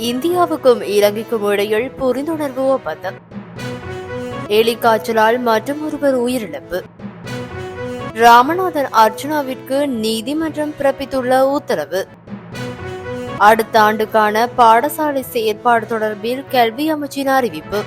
இந்தியாவுக்கும் இலங்கைக்கும் இடையில் புரிந்துணர்வு ஒப்பந்தம். எலிக்காய்ச்சலால் மற்றும் ஒருவர் உயிரிழப்பு. ராமநாதன் அர்ச்சுனாவிற்கு நீதிமன்றம் பிறப்பித்துள்ள உத்தரவு. அடுத்த ஆண்டுக்கான பாடசாலை செயற்பாடு தொடர்பில் கல்வி அமைச்சின் அறிவிப்பு.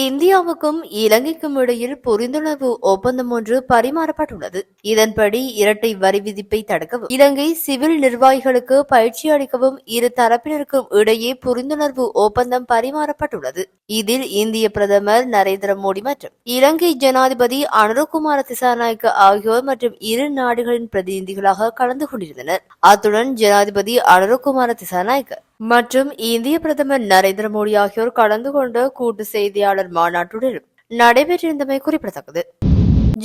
இந்தியாவுக்கும் இலங்கைக்கும் இடையில் புரிந்துணர்வு ஒப்பந்தம் ஒன்று பரிமாறப்பட்டுள்ளது. இதன்படி இரட்டை வரி விதிப்பை தடுக்கவும், இலங்கை சிவில் நிர்வாகிகளுக்கு பயிற்சி அளிக்கவும் இரு தரப்பினருக்கும் இடையே புரிந்துணர்வு ஒப்பந்தம் பரிமாறப்பட்டுள்ளது. இதில் இந்திய பிரதமர் நரேந்திர மோடி மற்றும் இலங்கை ஜனாதிபதி அனுரகுமார திசாநாயக்க ஆகியோர் மற்றும் இரு நாடுகளின் பிரதிநிதிகளாக கலந்து கொண்டிருந்தனர். அத்துடன் ஜனாதிபதி அனுரகுமார திசாநாயக்க மற்றும் இந்திய பிரதமர் நரேந்திர மோடி ஆகியோர் கலந்து கொண்ட கூட்டு செய்தியாளர் மாநாட்டுடனும் நடைபெற்றிருந்தமை குறிப்பிடத்தக்கது.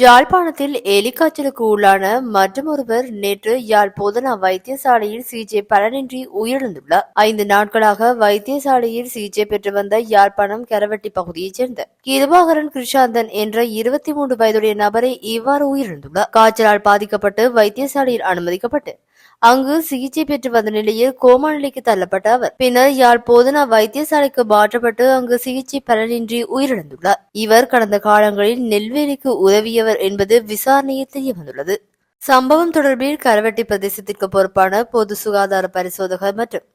யாழ்ப்பாணத்தில் எலிக்காய்ச்சலுக்கு உள்ளான மற்றொருவர் நேற்று யாழ் போதனா வைத்தியசாலையில் சிகிச்சை பலனின்றி உயிரிழந்துள்ளார். 5 நாட்களாக வைத்தியசாலையில் சிகிச்சை பெற்று வந்த யாழ்ப்பாணம் கரவட்டி பகுதியைச் சேர்ந்த கிருபாகரன் கிருஷாந்தன் என்ற 23 வயதுடைய நபரை இவ்வாறு உயிரிழந்துள்ளார். காய்ச்சலால் பாதிக்கப்பட்டு வைத்தியசாலையில் அனுமதிக்கப்பட்டு அங்கு சிகிச்சை பெற்று வந்த நிலையில் கோமா நிலைக்கு தள்ளப்பட்ட அவர் பின்னர் யாழ் போதனா வைத்தியசாலைக்கு மாற்றப்பட்டு அங்கு சிகிச்சை பலனின்றி உயிரிழந்துள்ளார். இவர் கடந்த காலங்களில் நெல்வேலிக்கு உதவியவர் என்பது விசாரணையில் தெரியவந்துள்ளது. சம்பவம் தொடர்பில் கரவட்டி பிரதேசத்திற்கு பொறுப்பான பொது சுகாதார பரிசோதகர் மற்றும்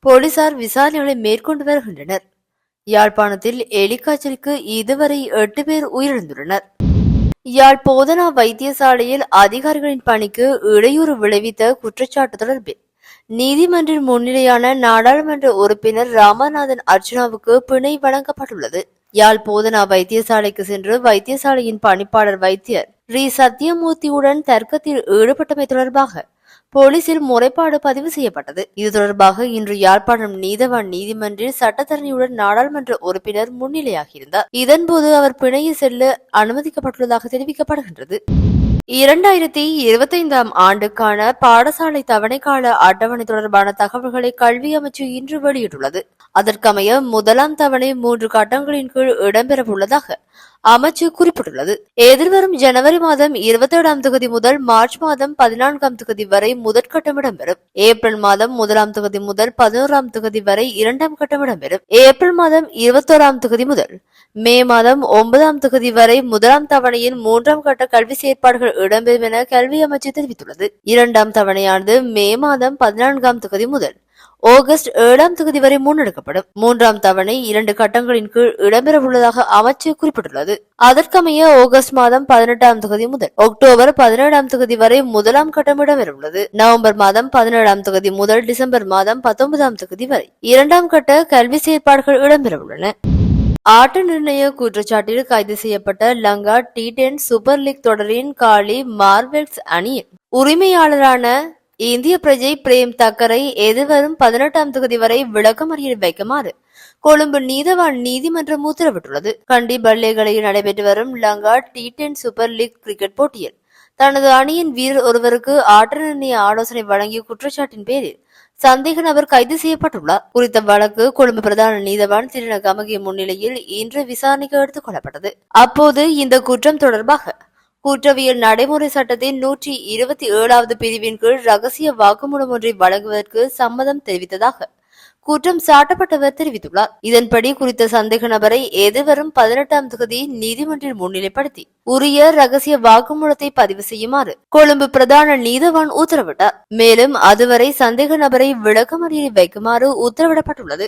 போலீசார் விசாரணைகளை மேற்கொண்டு வருகின்றனர். யாழ்ப்பாணத்தில் எலிக்காய்ச்சலுக்கு இதுவரை 8 பேர் உயிரிழந்துள்ளனர். யாழ் போதனா வைத்தியசாலையில் அதிகாரிகளின் பணிக்கு இடையூறு விளைவித்த குற்றச்சாட்டு தொடர்பில் நீதிமன்றில் முன்னிலையான நாடாளுமன்ற உறுப்பினர் ராமநாதன் அர்ச்சுனாவுக்கு பிணை வழங்கப்பட்டுள்ளது. யாழ் போதனா வைத்தியசாலைக்கு சென்று வைத்தியசாலையின் பணிப்பாளர் வைத்தியர் ரி சத்தியமூர்த்தியுடன் தர்க்கத்தில் ஈடுபட்டமை தொடர்பாக போலீசில் முறைப்பாடு பதிவு செய்யப்பட்டது. இது தொடர்பாக இன்று யாழ்ப்பாணம் நீதவான் நீதிமன்றில் சட்டத்தரணியுடன் நாடாளுமன்ற உறுப்பினர் முன்னிலையாகியிருந்தார். இதன்போது அவர் பிணையில் செல்ல அனுமதிக்கப்பட்டுள்ளதாக தெரிவிக்கப்படுகின்றது. 2025 ஆண்டுக்கான பாடசாலை தவணைக்கால அட்டவணை தொடர்பான தகவல்களை கல்வி அமைச்சு இன்று வெளியிட்டுள்ளது. அதற்கமைய முதலாம் தவணை 3 கட்டங்களின் கீழ் இடம்பெறவுள்ளதாக அமைச்சு குறிப்பிட்டுள்ளது. எதிர்வரும் ஜனவரி மாதம் 27ஆம் தேதி முதல் மார்ச் மாதம் 14ஆம் தேதி வரை முதற்கட்டம் இடம்பெறும். ஏப்ரல் மாதம் 1ஆம் தேதி முதல் 11ஆம் தேதி வரை 2ஆம் கட்டம் இடம்பெறும். ஏப்ரல் மாதம் 21ஆம் தேதி முதல் மே மாதம் 9ஆம் தேதி வரை முதலாம் தவணையின் 3ஆம் கட்ட கல்வி செயற்பாடுகள் இடம்பெறும் என கல்வி அமைச்சு தெரிவித்துள்ளது. 2ஆம் தவணையானது மே மாதம் 14ஆம் தேதி முதல் ஆகஸ்ட் 7ஆம் தேதி வரை முன்னெடுக்கப்படும். 3ஆம் தவணை 2 கட்டங்களின் கீழ் இடம்பெறவுள்ளதாக அமைச்சு குறிப்பிட்டுள்ளது. அதற்கமைய ஆகஸ்ட் மாதம் 18ஆம் தேதி முதல் அக்டோபர் 17ஆம் தேதி வரை முதலாம் கட்டம் இடம்பெறவுள்ளது. நவம்பர் மாதம் 17ஆம் தேதி முதல் டிசம்பர் மாதம் 19ஆம் தேதி வரை 2ஆம் கட்ட கல்வி செயற்பாடுகள் இடம்பெறவுள்ளன. ஆட்ட நிர்ணய குற்றச்சாட்டில் கைது செய்யப்பட்ட லங்கா T10 சூப்பர் லீக் தொடரின் காலி மார்வெல்ஸ் அணியின் உரிமையாளரான இந்திய பிரஜை பிரேம் தக்கரை எதிர்வரும் 18ஆம் தேதி வரை விளக்கமறியலில் வைக்குமாறு கொழும்பு நீதவான் நீதிமன்றம் உத்தரவிட்டுள்ளது. கண்டி பல்லேகலையில் நடைபெற்று வரும் Lanka T10 super league cricket போட்டியில் தனது அணியின் வீரர் ஒருவருக்கு ஆட்ட நிர்ணய ஆலோசனை வழங்கிய குற்றச்சாட்டின் பேரில் சந்தேக நபர் கைது செய்யப்பட்டுள்ளார். குறித்த வழக்கு கொழும்பு பிரதான நீதவான் திரு கமகி முன்னிலையில் இன்று விசாரணைக்கு எடுத்துக் கொள்ளப்பட்டது. அப்போது இந்த குற்றம் தொடர்பாக குற்றவியல் நடைமுறை சட்டத்தின் 127வது பிரிவின் கீழ் ரகசிய வாக்குமூலம் ஒன்றை வழங்குவதற்கு சம்மதம் தெரிவித்ததாக குற்றம் சாட்டப்பட்டவர் தெரிவித்துள்ளார். இதன்படி குறித்த சந்தேக நபரை எதிர்வரும் 18ஆம் தேதி நீதிமன்றில் முன்னிலைப்படுத்தி உரிய ரகசிய வாக்குமூலத்தை பதிவு செய்யுமாறு கொழும்பு பிரதான நீதவான் உத்தரவிட்டார். மேலும் அதுவரை சந்தேக நபரை விளக்கமறியலில் வைக்குமாறு உத்தரவிடப்பட்டுள்ளது.